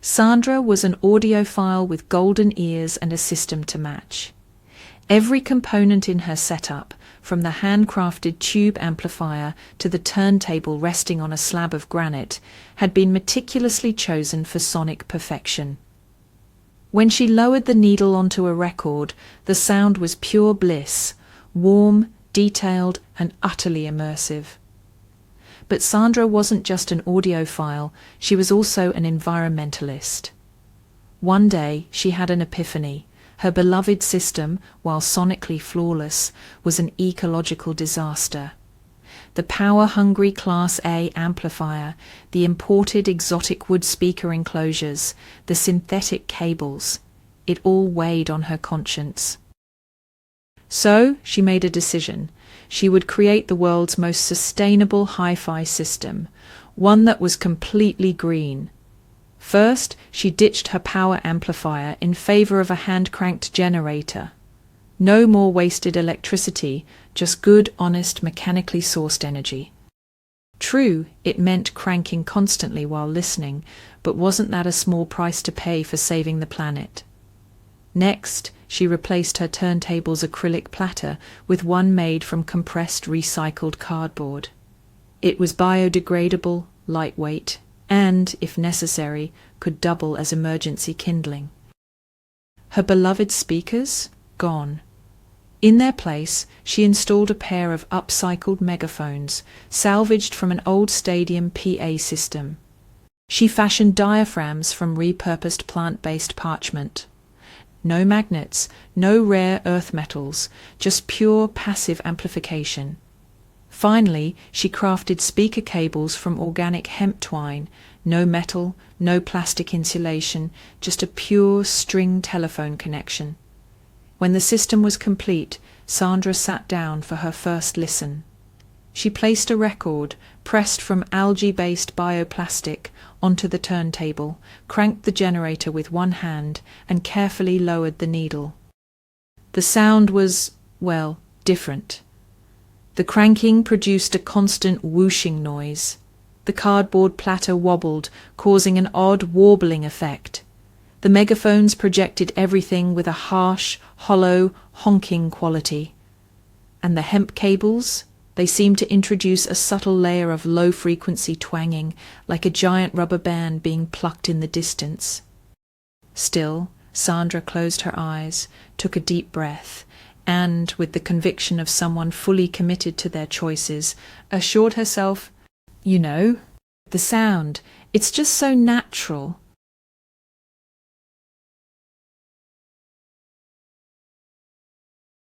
Sandra was an audiophile with golden ears and a system to match. Every component in her setup, from the handcrafted tube amplifier to the turntable resting on a slab of granite, had been meticulously chosen for sonic perfection. When she lowered the needle onto a record, the sound was pure bliss, warm, detailed, and utterly immersive. But Sandra wasn't just an audiophile, she was also an environmentalist. One day she had an epiphany. Her beloved system, while sonically flawless, was an ecological disaster. The power-hungry Class A amplifier, the imported exotic wood speaker enclosures, the synthetic cables, it all weighed on her conscience. So she made a decision. She would create the world's most sustainable hi-fi system, one that was completely green. First, she ditched her power amplifier in favor of a hand-cranked generator. No more wasted electricity, just good, honest, mechanically sourced energy. True, it meant cranking constantly while listening, but wasn't that a small price to pay for saving the planet? Next, she replaced her turntable's acrylic platter with one made from compressed recycled cardboard. It was biodegradable, lightweight, and, if necessary, could double as emergency kindling. Her beloved speakers? Gone. In their place, she installed a pair of upcycled megaphones, salvaged from an old stadium PA system. She fashioned diaphragms from repurposed plant-based parchment. No magnets, no rare earth metals, just pure passive amplification. Finally, she crafted speaker cables from organic hemp twine, no metal, no plastic insulation, just a pure string telephone connection. When the system was complete, Sandra sat down for her first listen. She placed a record, pressed from algae-based bioplastic, onto the turntable, cranked the generator with one hand, and carefully lowered the needle. The sound was, well, different. The cranking produced a constant whooshing noise. The cardboard platter wobbled, causing an odd warbling effect. The megaphones projected everything with a harsh, hollow, honking quality. And the hemp cables? They seemed to introduce a subtle layer of low-frequency twanging, like a giant rubber band being plucked in the distance. Still, Sandra closed her eyes, took a deep breath, and, with the conviction of someone fully committed to their choices, assured herself, "You know, the sound, it's just so natural.